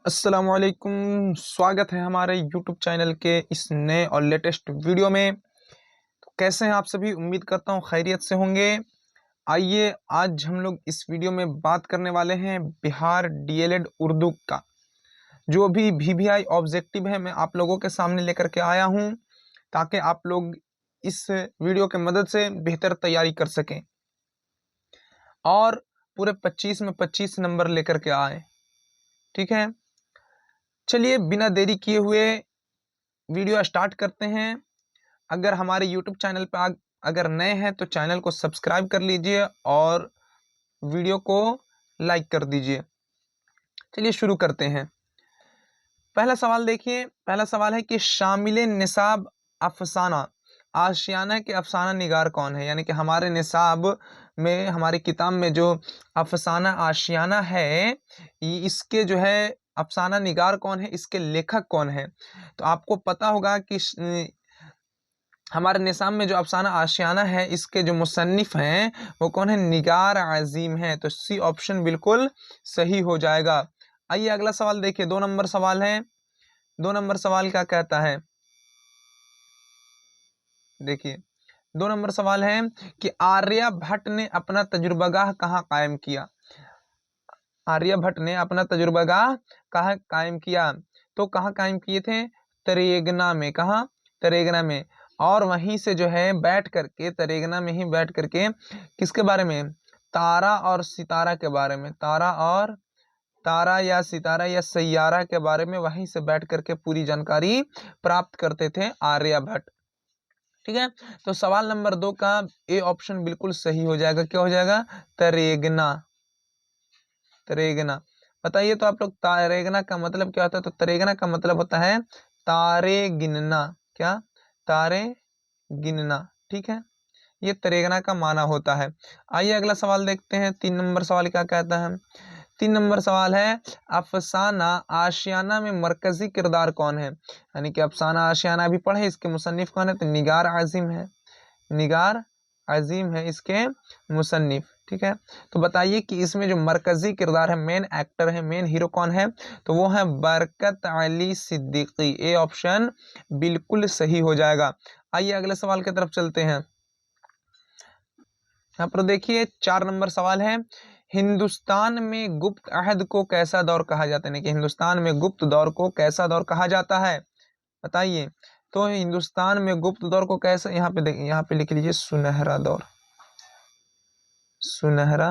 अस्सलामुअलैकुम। स्वागत है हमारे YouTube चैनल के इस नए और लेटेस्ट वीडियो में। तो कैसे हैं आप सभी? उम्मीद करता हूँ खैरियत से होंगे। आइए आज हम लोग इस वीडियो में बात करने वाले हैं बिहार डीएलएड उर्दू का। जो भी VVI ऑब्जेक्टिव है मैं आप लोगों के सामने लेकर के आया हूँ ताकि आप लोग इस वीडियो के मदद से बेहतर तैयारी कर सकें और पूरे 25 में 25 नंबर लेकर के आए। ठीक है, चलिए बिना देरी किए हुए वीडियो स्टार्ट करते हैं। अगर हमारे YouTube चैनल पर अगर नए हैं तो चैनल को सब्सक्राइब कर लीजिए और वीडियो को लाइक कर दीजिए। चलिए शुरू करते हैं। पहला सवाल देखिए, पहला सवाल है कि शामिल निसाब अफसाना आशियाना के अफसाना निगार कौन है। यानी कि हमारे निसाब में, हमारी किताब में जो अफसाना आशियाना है, इसके जो है अफसाना निगार कौन है, इसके लेखक कौन है। तो आपको पता होगा कि हमारे निसाब में जो अफसाना आशियाना है, इसके जो मुसन्निफ हैं वो कौन है? निगार अजीम है। तो सी ऑप्शन बिल्कुल सही हो जाएगा। आइए अगला सवाल देखिए, 2 नंबर सवाल है। 2 नंबर सवाल क्या कहता है, देखिए 2 नंबर सवाल है कि आर्यभट्ट ने अपना तजुर्बागाह कहाँ कायम किया। आर्यभट्ट ने अपना तजुर्बागाह कहाँ कायम किया? तो कहाँ कायम किए थे? तरेगना में। कहाँ? तरेगना में। और वहीं से जो है बैठ करके, तरेगना में ही बैठ करके किसके बारे में? तारा और सितारा के बारे में। तारा और तारा या सितारा या सैयारा के बारे में वहीं से बैठ करके पूरी जानकारी प्राप्त करते थे आर्यभट्ट। ठीक है, तो सवाल नंबर 2 का ए ऑप्शन बिल्कुल सही हो जाएगा। क्या हो जाएगा? तरेगना। तरेगना बताइए तो आप लोग, तरेगना का मतलब क्या होता है? तो तरेगना का मतलब होता है तारे गिनना। क्या? तारे गिनना। ठीक है, ये तरेगना का माना होता है। आइए अगला सवाल देखते हैं। 3 नंबर सवाल क्या कहता है? 3 नंबर सवाल है अफसाना आशियाना में मरकजी किरदार कौन है। यानी कि अफसाना आशियाना भी पढ़े, इसके मुसन्निफ कौन है? तो निगार आजिम है। निगार अजीम है इसके मुसन्निफ। ठीक है, तो बताइए कि इसमें जो मरकजी किरदार है, मेन एक्टर है, मेन हीरो कौन है? तो वो है बरकत अली सिद्दीकी। ए ऑप्शन बिल्कुल सही हो जाएगा। आइए अगले सवाल की तरफ चलते हैं। यहाँ पर देखिए 4 नंबर सवाल है, हिंदुस्तान में गुप्त अहद को कैसा दौर कहा जाता है? कि हिंदुस्तान में गुप्त दौर को कैसा दौर कहा जाता है, बताइए। तो हिंदुस्तान में गुप्त दौर को कैसे, यहाँ पे देखिए, यहाँ पे लिख लीजिए सुनहरा दौर। सुनहरा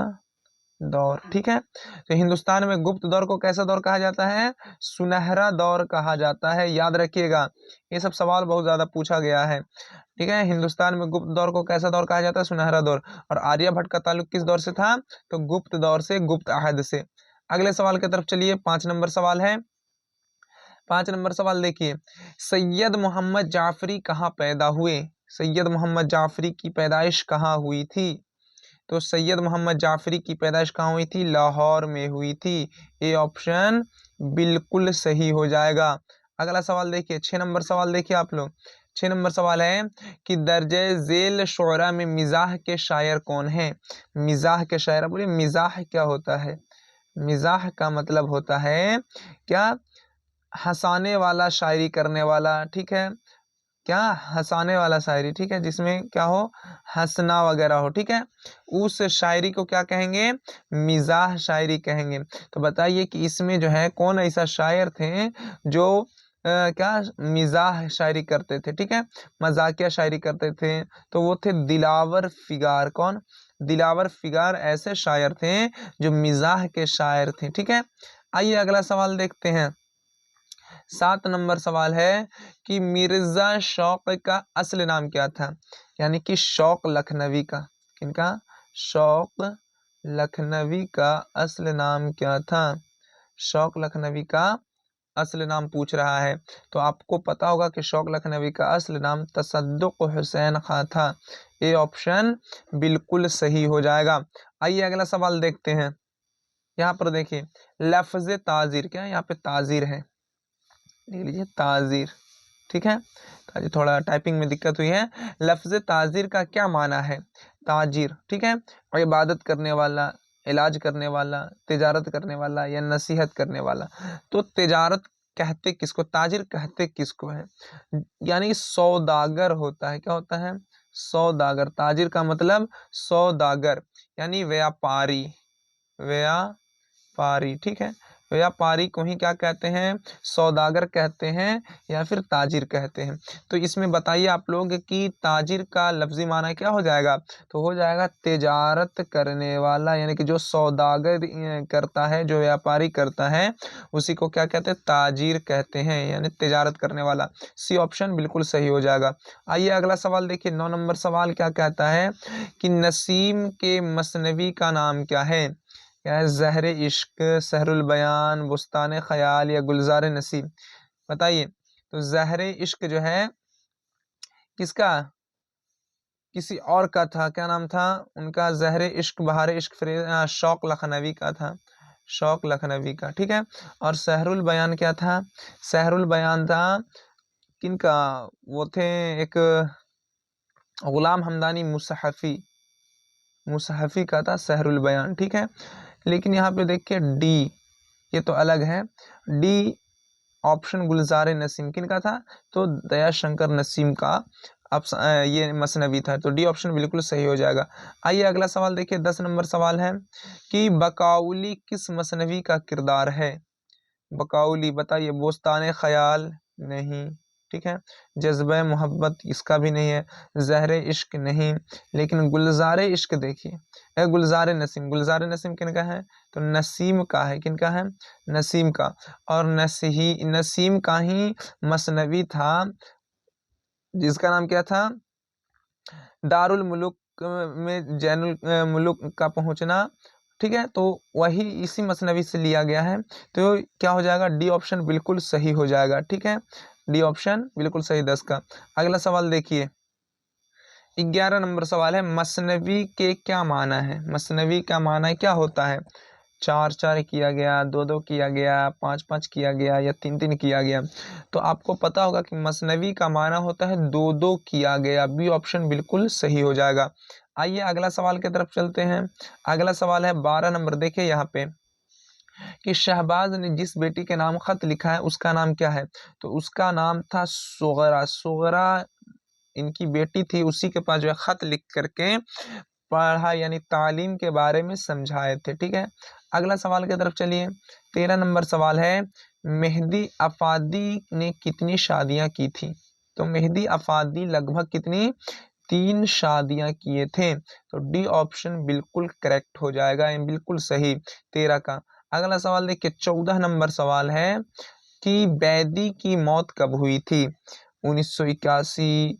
दौर। ठीक है, तो हिंदुस्तान में गुप्त दौर को कैसा दौर कहा जाता है? सुनहरा दौर कहा जाता है। याद रखिएगा, ये सब सवाल बहुत ज्यादा पूछा गया है। ठीक है, हिंदुस्तान में गुप्त दौर को कैसा दौर कहा जाता है? सुनहरा दौर। और आर्यभट्ट का ताल्लुक किस दौर से था? तो गुप्त दौर से, गुप्त अहद से। अगले सवाल की तरफ चलिए, 5 नंबर सवाल है। 5 नंबर सवाल देखिए, सैयद मोहम्मद जाफरी कहाँ पैदा हुए? सैयद मोहम्मद जाफरी की पैदाइश कहाँ हुई थी? तो सैयद मोहम्मद जाफरी की पैदाइश कहाँ हुई थी? लाहौर में हुई थी। ए ऑप्शन बिल्कुल सही हो जाएगा। अगला सवाल देखिए, 6 नंबर सवाल देखिए आप लोग। 6 नंबर सवाल है कि दर्जे झेल शुअरा में मिजाह के शायर कौन है? मिजाह के शायर, बोलिए मिजाह क्या होता है? मिजाह का मतलब होता है क्या? हंसाने वाला, शायरी करने वाला। ठीक है, क्या? हंसाने वाला शायरी। ठीक है, जिसमें क्या हो? हंसना वगैरह हो। ठीक है, उस शायरी को क्या कहेंगे? मिजाह शायरी कहेंगे। तो बताइए कि इसमें जो है कौन ऐसा शायर थे जो क्या मिजाह शायरी करते थे? ठीक है, मजाकिया शायरी करते थे। तो वो थे दिलावर फिगार। कौन? दिलावर फिगार ऐसे शायर थे जो मिजाह के शायर थे। ठीक है, आइए अगला सवाल देखते हैं। 7 नंबर सवाल है कि मिर्जा शौक का असल नाम क्या था? यानी कि शौक लखनवी का, किनका? शौक लखनवी का असल नाम क्या था? शौक लखनवी का असल नाम पूछ रहा है। तो आपको पता होगा कि शौक लखनवी का असल नाम तसद्दुक हुसैन खां था। ए ऑप्शन बिल्कुल सही हो जाएगा। आइए अगला सवाल देखते हैं। यहाँ पर देखिए लफ्ज ताजीर, क्या यहाँ पे ताजीर है, लिख लीजिए ताजीर। ठीक है, ताजीर, थोड़ा टाइपिंग में दिक्कत हुई है। लफ्ज ताजीर का क्या माना है? ताजिर। ठीक है, और इबादत करने वाला, इलाज करने वाला, तिजारत करने वाला या नसीहत करने वाला। तो तिजारत कहते किसको, ताजिर कहते किसको है, यानी कि सौदागर होता है। क्या होता है, सौदागर। ताजिर का मतलब सौदागर यानी व्यापारी, व्यापारी, ठीक है। व्यापारी को ही क्या कहते हैं, सौदागर कहते हैं या फिर ताजिर कहते हैं। तो इसमें बताइए आप लोग कि ताजिर का लफ्जी माना क्या हो जाएगा, तो हो जाएगा तिजारत करने वाला, यानी कि जो सौदागर करता है, जो व्यापारी करता है, उसी को क्या कहते हैं, ताजिर कहते हैं, यानी तिजारत करने वाला। सी ऑप्शन बिल्कुल सही हो जाएगा। आइए अगला सवाल देखिए, 9 नंबर सवाल क्या कहता है कि नसीम के मसनवी का नाम क्या है। क्या है, ज़हर इश्क, सहरुल बयान, बुस्तान ख्याल या गुलजार नसीम। बताइए। तो ज़हर इश्क जो है किसका, किसी और का था, क्या नाम था उनका, ज़हर इश्क, बहार इश्क शौक लखनवी का था, शौक लखनवी का, ठीक है। और सहरुल बयान क्या था, सहरुल बयान था किनका, वो थे एक गुलाम हमदानी मुसहफ़ी, मुसहफ़ी का था सहरुल बयान, ठीक है। लेकिन यहाँ पे देखिए डी, ये तो अलग है। डी ऑप्शन गुलजार नसीम किन का था, तो दयाशंकर नसीम का ये मसनवी था। तो डी ऑप्शन बिल्कुल सही हो जाएगा। आइए अगला सवाल देखिए, 10 नंबर सवाल है कि बकाउली किस मसनवी का किरदार है। बकाउली बताइए, बोस्तान ख्याल नहीं, ठीक है। जज्बे मोहब्बत इसका भी नहीं है, ज़हर इश्क नहीं, लेकिन गुलजार इश्क देखिए, गुलजार नसीम, गुलजार नसीम किन का है, तो नसीम का है, किन का है, नसीम का। और नसीम का ही मसनवी था जिसका नाम क्या था, दारुल मुलुक में जैनुल मुलुक का पहुंचना, ठीक है। तो वही इसी मसनवी से लिया गया है। तो क्या हो जाएगा, डी ऑप्शन बिल्कुल सही हो जाएगा, ठीक है। डी ऑप्शन बिल्कुल सही 10 का। अगला सवाल देखिए, 11 नंबर सवाल है, मसनवी के क्या माना है, मसनवी का माना क्या होता है। 4 4 किया गया, 2 2 किया गया, 5 5 किया गया या 3 3 किया गया। तो आपको पता होगा कि मसनवी का माना होता है 2 2 किया गया। बी ऑप्शन बिल्कुल सही हो जाएगा। आइए अगला सवाल की तरफ चलते हैं। अगला सवाल है 12 नंबर, देखिए यहाँ पे कि शहबाज ने जिस बेटी के नाम खत लिखा है उसका नाम क्या है। तो उसका नाम था सुगरा, सुगरा इनकी बेटी थी, उसी के पास जो है खत लिख करके पढ़ा, यानी तालीम के बारे में समझाए थे, ठीक है। अगला सवाल की तरफ चलिए, 13 नंबर सवाल है, मेहदी अफादी ने कितनी शादियां की थी। तो मेहदी अफादी लगभग कितनी, 3 शादियां किए थे। तो डी ऑप्शन बिल्कुल करेक्ट हो जाएगा, बिल्कुल सही 13 का। अगला सवाल देखिए, 14 नंबर सवाल है कि बैदी की मौत कब हुई थी। 1981,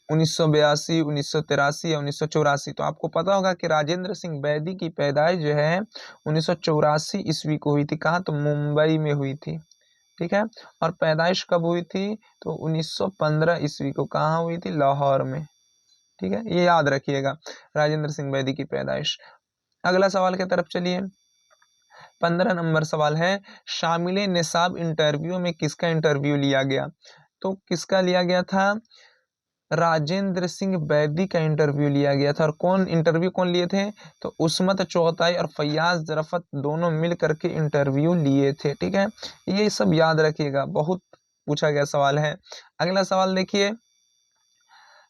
1982, 1983 या 1984। तो आपको पता होगा कि राजेंद्र सिंह बैदी की पैदाइश जो है 1984 ईस्वी को हुई थी। कहाँ, तो मुंबई में हुई थी, ठीक है। और पैदाइश कब हुई थी, तो 1915 ईस्वी को। कहाँ हुई थी, लाहौर में, ठीक है। ये याद रखिएगा, राजेंद्र सिंह बैदी की पैदाइश। अगला सवाल की तरफ चलिए, 15 नंबर सवाल है, शामिल निसाब इंटरव्यू में किसका इंटरव्यू लिया गया। तो किसका लिया गया था, राजेंद्र सिंह बैदी का इंटरव्यू लिया गया था। और कौन लिए थे, तो उस्मत चौगताई और फैयाज रफत दोनों मिल करके इंटरव्यू लिए थे, ठीक है। ये सब याद रखिएगा, बहुत पूछा गया सवाल है। अगला सवाल देखिए,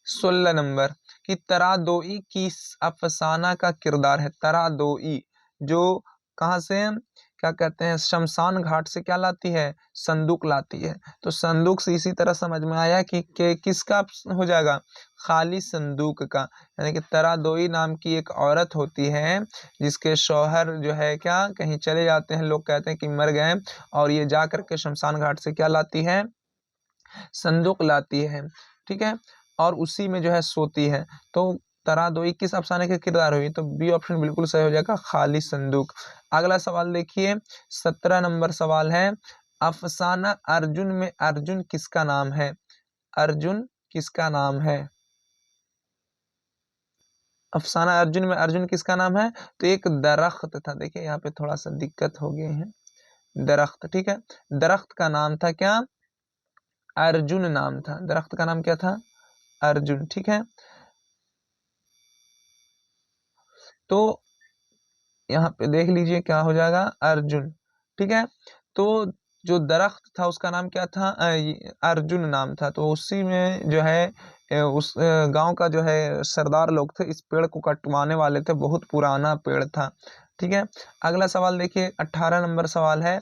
16 नंबर कि तरादोई किस अफसाना का किरदार है। तरादोई जो कहाँ से, क्या कहते हैं, शमशान घाट से क्या लाती है, संदूक लाती है। तो संदूक से इसी तरह समझ में आया कि किसका हो जाएगा, खाली संदूक का। यानी कि तरादोई नाम की एक औरत होती है जिसके शौहर जो है क्या कहीं चले जाते हैं, लोग कहते हैं कि मर गए, और ये जा करके शमशान घाट से क्या लाती है, संदूक लाती है, ठीक है। और उसी में जो है सोती है। तो तरादोई किस अफसाने के किरदार हुई, तो बी ऑप्शन बिल्कुल सही हो जाएगा, खाली संदूक। अगला सवाल देखिए, 17 नंबर सवाल है, अफसाना अर्जुन में अर्जुन किसका नाम है। अर्जुन किसका नाम है, अफसाना अर्जुन में अर्जुन किसका नाम है, तो एक दरख्त था। देखिए यहाँ पे थोड़ा सा दिक्कत हो गई है, दरख्त, ठीक है। दरख्त का नाम था क्या, अर्जुन नाम था, दरख्त का नाम क्या था, अर्जुन, ठीक है। तो यहाँ पे देख लीजिए क्या हो जाएगा, अर्जुन। ठीक है, तो जो दरख्त था उसका नाम क्या था, अर्जुन नाम था। तो उसी में जो है उस गांव का जो है सरदार लोग थे, इस पेड़ को कटवाने वाले थे, बहुत पुराना पेड़ था। ठीक है, अगला सवाल देखिए, 18 नंबर सवाल है,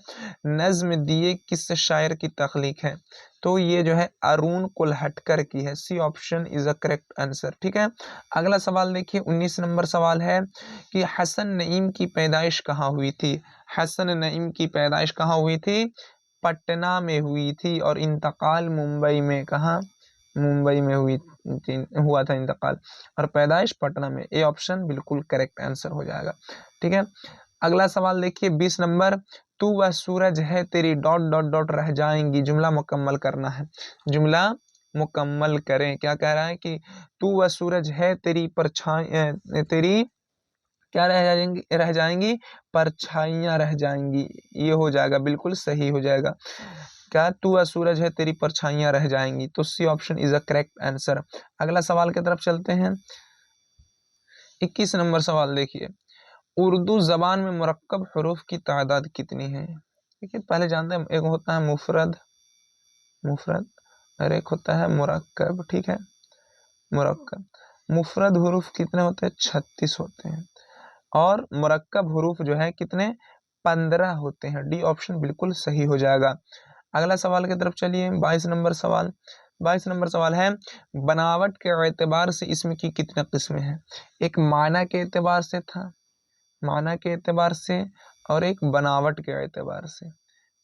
नज्म दिए किस शायर की तख्लीक है। तो ये जो है अरुण कोल्हटकर की है, C option is a correct answer. ठीक है, अगला सवाल देखिए, 19 नंबर सवाल है कि हसन नईम की पैदाइश कहाँ हुई थी। हसन नईम की पैदाइश कहाँ हुई थी, पटना में हुई थी, और इंतकाल मुंबई में, कहाँ, मुंबई में हुआ था इंतकाल, और पैदाइश पटना में। ए ऑप्शन बिल्कुल करेक्ट आंसर हो जाएगा। ठीक है, अगला सवाल देखिए, 20 नंबर, तू वह सूरज है तेरी डॉट डॉट डॉट रह जाएंगी, जुमला मुकम्मल करना है, जुमला मुकम्मल करें। क्या कह रहा है कि तू वह सूरज है तेरी परछाई, तेरी क्या रह जाएंगी, परछाइयां रह जाएंगी, ये हो जाएगा, बिल्कुल सही हो जाएगा। क्या, तू वह सूरज है तेरी परछाइयां रह जाएंगी, तो C option is a correct answer. अगला सवाल की तरफ चलते हैं, 21 नंबर सवाल देखिए, उर्दू जबान में मुरक्कब हरूफ की तादाद कितनी है। देखिए पहले जानते हैं, एक होता है मुफरद, मुफरद, और एक होता है मुरक्कब। ठीक है, मुरक्कब, मुफरद हरूफ कितने होते हैं, 36 होते हैं, और मुरक्कब हरूफ जो है कितने, 15 होते हैं। डी ऑप्शन बिल्कुल सही हो जाएगा। अगला सवाल की तरफ चलिए, 22 नंबर सवाल। 22 नंबर सवाल है, बनावट के एतबार से इसम की कितने किस्में हैं। एक माना के एतबार से था, माना के एतबार से, और एक बनावट के एतबार से,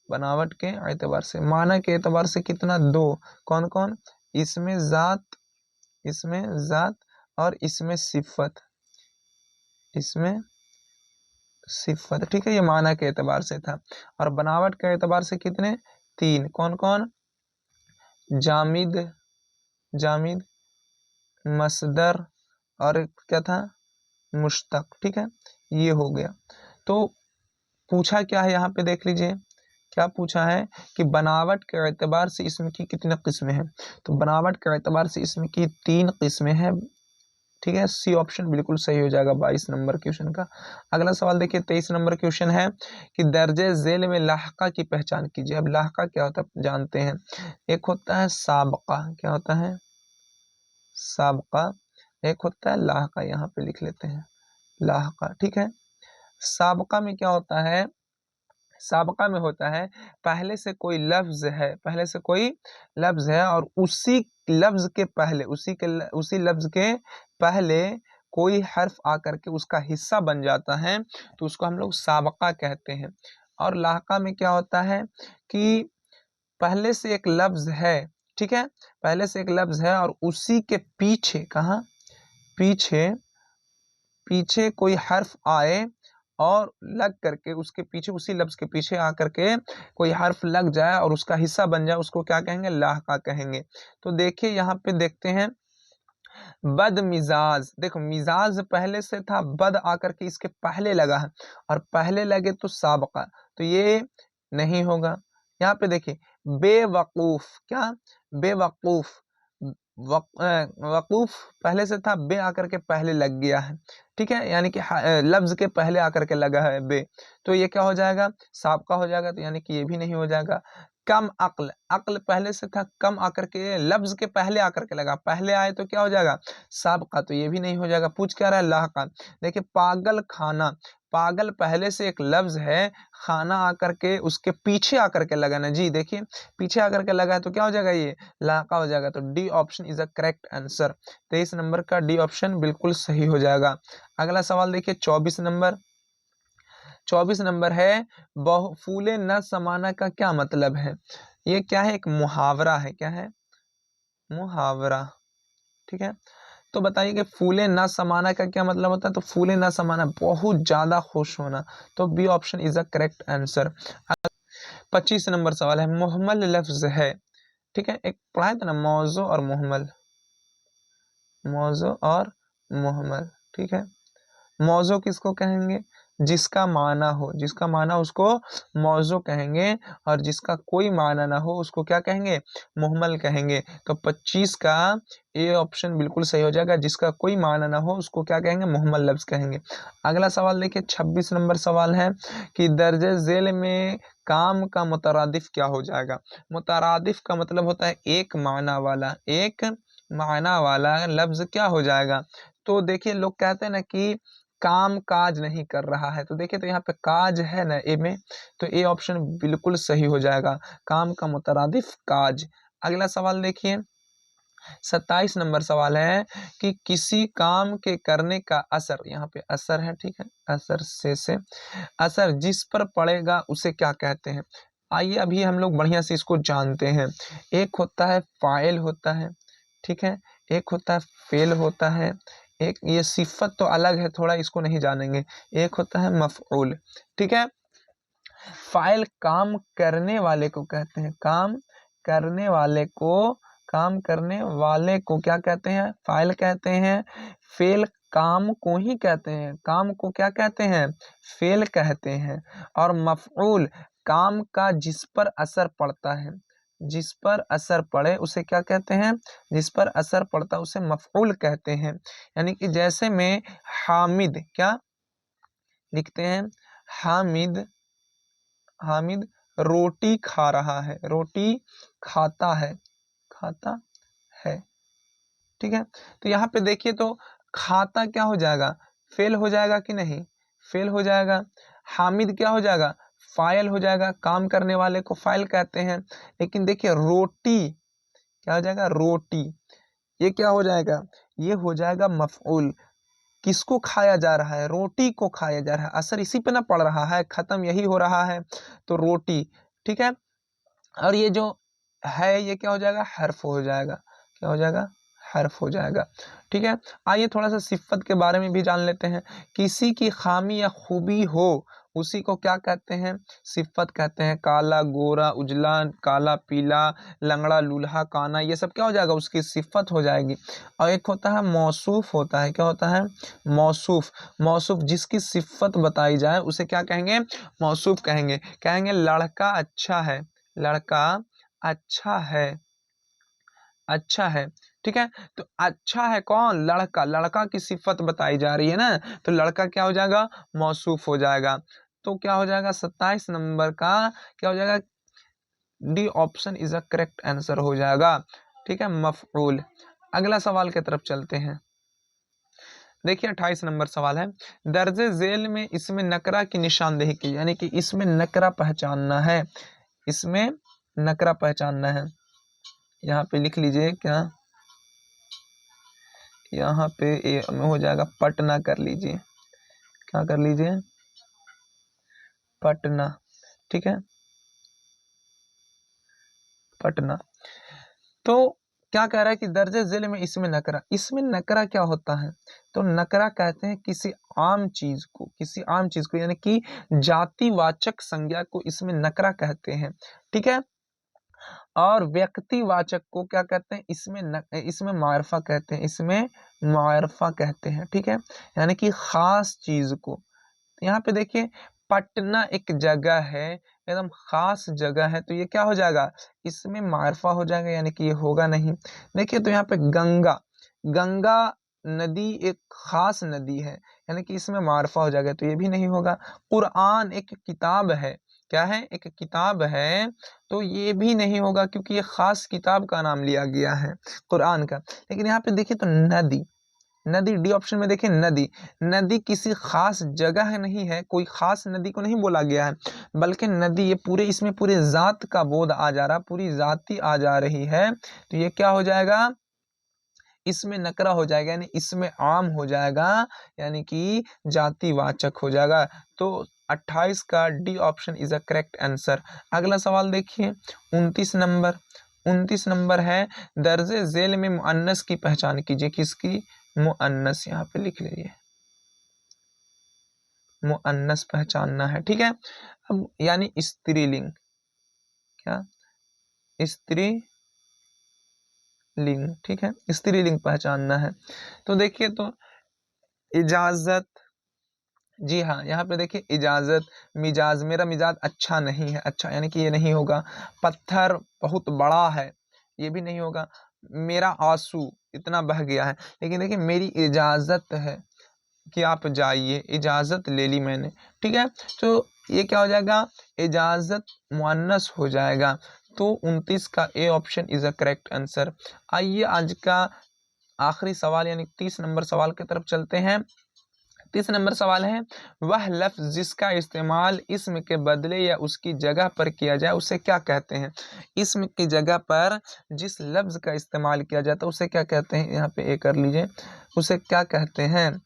बनावट के एतबार से। माना के एतबार से कितना, 2, कौन कौन, इसमें जात, इसमें जात, और इसमें सिफत, इसमें सिफत। ठीक है, ये माना के एतबार से था। और बनावट के एतबार से कितने, 3, कौन कौन, जामिद, जामिद, मसदर, और क्या था, मुश्तक। ठीक है, ये हो गया। तो पूछा क्या है यहाँ पे देख लीजिए, क्या पूछा है कि बनावट के एतबार से इसमें की कितने किस्में हैं। तो बनावट के एतबार से इसमें की 3 किस्में हैं। ठीक है, सी ऑप्शन बिल्कुल सही हो जाएगा 22 नंबर क्वेश्चन का। अगला सवाल देखिए, 23 नंबर क्वेश्चन है कि दर्जे झेल में लाहका की पहचान कीजिए। अब लाहका क्या होता है जानते हैं, एक होता है साबका, क्या होता है, साबका, एक होता है लाहका, यहाँ पे लिख लेते हैं लाहका। ठीक है, साबका में क्या होता है, साबका में होता है पहले से कोई लफ्ज है, पहले से कोई लफ्ज है, और उसी लफ्ज के पहले, उसी लफ्ज के पहले कोई हर्फ आकर के उसका हिस्सा बन जाता है, तो उसको हम लोग साबका कहते हैं। और लाहका में क्या होता है कि पहले से एक लफ्ज है, ठीक है, पहले से एक लफ्ज है, और उसी के पीछे, कहाँ, पीछे, पीछे कोई हर्फ आए और लग करके उसके पीछे, उसी लफ्ज के पीछे आकर के कोई हर्फ लग जाए और उसका हिस्सा बन जाए, उसको क्या कहेंगे, लाहका कहेंगे। तो देखिए यहाँ पे देखते हैं, बद मिजाज, देखो मिजाज पहले से था, बद आकर के इसके पहले लगा है, और पहले लगे तो साबका, तो ये नहीं होगा। यहाँ पे देखिए, बेवकूफ, क्या, बेवकूफ, वकूफ पहले से था, बे आकर के पहले लग गया है। ठीक है, यानी कि लफ्ज के पहले आकर के लगा है बे, तो ये क्या हो जाएगा, साबका हो जाएगा, तो यानी कि ये भी नहीं हो जाएगा। कम अक्ल, अक्ल पहले से था, कम आकर के लफ्ज के पहले आकर के लगा, पहले आए तो क्या हो जाएगा, साबका, तो ये भी नहीं हो जाएगा। पूछ क्या रहा है, लाहका। देखिए पागल खाना, पागल पहले से एक लफ्ज है, खाना आकर के उसके पीछे आकर के लगा ना जी, देखिए पीछे आकर के लगा है, तो क्या हो जाएगा, ये लाका हो जाएगा। तो D option is a correct answer. 23 number का डी ऑप्शन बिल्कुल सही हो जाएगा। अगला सवाल देखिए, 24 नंबर, 24 नंबर है, बहु फूले न समाना का क्या मतलब है। ये क्या है, एक मुहावरा है, क्या है, मुहावरा। ठीक है, तो बताइए कि फूले ना समाना का क्या मतलब होता है। तो फूले ना समाना, बहुत ज्यादा खुश होना, तो B option is a correct answer. 25 number सवाल है, मुहम्मल लफ्ज है। ठीक है, एक पढ़ाया था ना, मौजू और मुहम्मल, मौजू और मुहम्मल। ठीक है, मौजू किसको कहेंगे, जिसका माना हो, जिसका माना उसको मौजू कहेंगे, और जिसका कोई माना ना हो उसको क्या कहेंगे, मुहम्मल कहेंगे। तो 25 का ए ऑप्शन बिल्कुल सही हो जाएगा, जिसका कोई माना ना हो उसको क्या कहेंगे, मुहम्मल लफ्ज कहेंगे। अगला सवाल देखिए 26 नंबर सवाल है कि दर्जे झेल में काम का मुतरादिफ क्या हो जाएगा। मुतरादिफ का मतलब होता है एक माना वाला, एक माना वाला लफ्ज क्या हो जाएगा। तो देखिए लोग कहते हैं ना कि काम काज नहीं कर रहा है, तो देखिए तो यहाँ पे काज है ना ए में, तो ए ऑप्शन बिल्कुल सही हो जाएगा, काम का मुतरादिफ काज। अगला सवाल देखिए 27 नंबर सवाल है कि किसी काम के करने का असर, यहाँ पे असर है, ठीक है, असर से असर जिस पर पड़ेगा उसे क्या कहते हैं। आइए अभी हम लोग बढ़िया से इसको जानते हैं। एक होता है फाइल होता है, ठीक है, एक होता है फेल होता है, एक ये सिफत तो अलग है थोड़ा, इसको नहीं जानेंगे। एक होता है मफऊल, ठीक है। फाइल काम करने वाले को कहते हैं, काम करने वाले को, काम करने वाले को क्या कहते हैं, फाइल कहते हैं। फेल काम को ही कहते हैं, काम को क्या कहते हैं, फेल कहते हैं। और मफऊल काम का जिस पर असर पड़ता है, जिस पर असर पड़े उसे क्या कहते हैं, जिस पर असर पड़ता है उसे मफऊल कहते हैं। यानी कि जैसे में हामिद क्या लिखते हैं, हामिद, हामिद रोटी खा रहा है, रोटी खाता है, खाता है, ठीक है। तो यहाँ पे देखिए तो खाता क्या हो जाएगा, फेल हो जाएगा कि नहीं, फेल हो जाएगा। हामिद क्या हो जाएगा, फाइल हो जाएगा, काम करने वाले को फाइल कहते हैं। लेकिन देखिए रोटी क्या हो जाएगा, रोटी, ये क्या हो जाएगा, ये हो जाएगा मफऊल। किसको खाया जा रहा है, रोटी को खाया जा रहा है, असर इसी पे ना पड़ रहा है, खत्म यही हो रहा है, तो रोटी, ठीक है। और ये जो है ये क्या हो जाएगा, हर्फ हो जाएगा, क्या हो जाएगा, हर्फ हो जाएगा, ठीक है। आइए थोड़ा सा सिफत के बारे में भी जान लेते हैं। किसी की खामी या खूबी हो उसी को क्या कहते हैं, सिफत कहते हैं। काला गोरा उजला काला पीला लंगड़ा लूल्हा काना, ये सब क्या हो जाएगा, उसकी सिफत हो जाएगी। और एक होता है मौसूफ होता है, क्या होता है, मौसूफ। मौसूफ जिसकी सिफत बताई जाए उसे क्या कहेंगे, मौसूफ कहेंगे। कहेंगे लड़का अच्छा है, लड़का अच्छा है, अच्छा है, ठीक है। तो अच्छा है कौन, लड़का, लड़का की सिफत बताई जा रही है ना, तो लड़का क्या हो जाएगा, मौसूफ हो जाएगा। तो क्या हो जाएगा 27 नंबर का क्या हो जाएगा, D option is a correct answer हो जाएगा, ठीक है, मफऊल। अगला सवाल की तरफ चलते हैं। देखिए 28 नंबर सवाल है, दर्जे झेल में इसमें नकरा की निशानदेही की, यानी कि इसमें नकरा पहचानना है, इसमें नकरा पहचानना है। यहाँ पे लिख लीजिए क्या, यहाँ पे ए में हो जाएगा पटना कर लीजिए, क्या कर लीजिए, पटना, ठीक है, पटना। तो क्या कह रहा है कि दर्जे झेल में इसमें नकरा, इसमें नकरा क्या होता है, तो नकरा कहते हैं किसी आम चीज को, किसी आम चीज को, यानी कि जातिवाचक संज्ञा को इसमें नकरा कहते हैं, ठीक है। और व्यक्तिवाचक को क्या कहते हैं, इसमें मारफा कहते हैं, इसमें मारफा कहते हैं, ठीक है, यानी कि खास चीज को। यहाँ पे देखिए पटना एक जगह है, एकदम खास जगह है, तो ये क्या हो जाएगा, इसमें मारफा हो जाएगा, यानी कि ये होगा नहीं। देखिए तो यहाँ पे गंगा, गंगा नदी एक खास नदी है, यानी कि इसमें मारफा हो जाएगा, तो ये भी नहीं होगा। कुरान एक किताब है, क्या है, एक किताब है, तो ये भी नहीं होगा क्योंकि ये खास किताब का नाम लिया गया है कुरान का। लेकिन यहाँ पे देखिए तो नदी, नदी डी ऑप्शन में देखिए, नदी, नदी किसी खास जगह नहीं है, कोई खास नदी को नहीं बोला गया है, बल्कि नदी ये पूरे, इसमें पूरे जात का बोध आ जा रहा, पूरी जाति आ जा रही है, तो ये क्या हो जाएगा, इसमें नकरा हो जाएगा, यानी इसमें आम हो जाएगा, यानी कि जातिवाचक हो जाएगा। तो 28 का D option is a correct answer. अगला सवाल देखिए 29 नंबर, 29 नंबर है, दर्जे झेल में मुअन्नस की पहचान कीजिए, किसकी, मुअन्नस, यहाँ पे लिख लीजिए, मुअन्नस पहचानना है, ठीक है। अब यानी स्त्रीलिंग, क्या, स्त्रीलिंग, ठीक है, स्त्रीलिंग पहचानना है। तो देखिए तो इजाजत, जी हाँ, यहाँ पे देखिए इजाज़त, मिजाज, मेरा मिजाज अच्छा नहीं है, अच्छा यानी कि ये नहीं होगा। पत्थर बहुत बड़ा है, ये भी नहीं होगा। मेरा आँसू इतना बह गया है, लेकिन देखिए मेरी इजाज़त है कि आप जाइए, इजाज़त ले ली मैंने, ठीक है? तो ये क्या हो जाएगा, इजाज़त मुअन्नस हो जाएगा। तो 29 का A option is a correct answer. आइए आज का आखिरी सवाल यानी 30 नंबर सवाल की तरफ चलते हैं। 30 नंबर सवाल है, वह लफ्ज़ जिसका इस्तेमाल इस्म के बदले या उसकी जगह पर किया जाए उसे क्या कहते हैं? इस्म की जगह पर जिस लफ्ज़ का इस्तेमाल किया जाता है उसे क्या कहते हैं? यहाँ पे ए कर लीजिए, उसे क्या कहते हैं?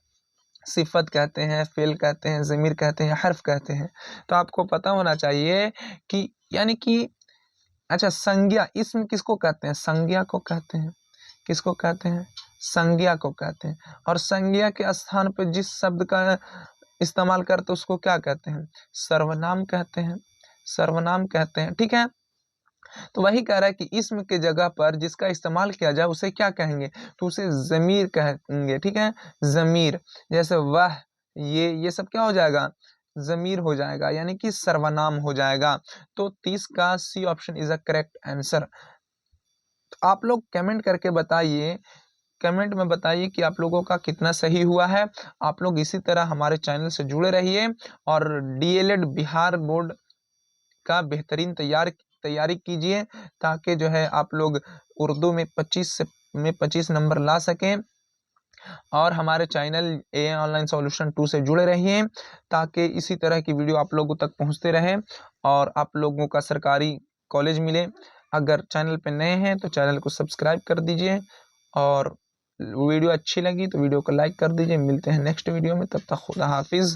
सिफ़त कहते हैं, फ़िल कहते हैं, ज़मीर कहते हैं, हर्फ़ कहते हैं। तो आपको पता होना चाहिए कि यानी कि अच्छा, संज्ञा, इस्म किसको कहते हैं? संज्ञा को कहते हैं। किसको कहते हैं? संज्ञा को कहते हैं। और संज्ञा के स्थान पे जिस शब्द का इस्तेमाल करते हैं उसको क्या कहते हैं? सर्वनाम कहते हैं। सर्वनाम कहते हैं, ठीक है? तो वही कह रहा है कि इस्म के जगह पर जिसका इस्तेमाल किया जाए उसे क्या कहेंगे? तो उसे ज़मीर कहेंगे, ठीक है? ज़मीर, जैसे वह, ये सब क्या हो जाएगा? ज़मीर हो जाएगा, यानी कि सर्वनाम हो जाएगा। तो 30 का C option is a correct answer. तो आप लोग कमेंट करके बताइए, कमेंट में बताइए कि आप लोगों का कितना सही हुआ है। आप लोग इसी तरह हमारे चैनल से जुड़े रहिए और डीएलएड बिहार बोर्ड का बेहतरीन तैयारी कीजिए, ताकि जो है आप लोग उर्दू में 25 नंबर ला सकें। और हमारे चैनल एएन ऑनलाइन सॉल्यूशन 2 से जुड़े रहिए, ताकि इसी तरह की वीडियो आप लोगों तक पहुंचते रहे और आप लोगों का सरकारी कॉलेज मिले। अगर चैनल पे नए हैं तो चैनल को सब्सक्राइब कर दीजिए, और वीडियो अच्छी लगी तो वीडियो को लाइक कर दीजिए। मिलते हैं नेक्स्ट वीडियो में, तब तक खुदा हाफिज़।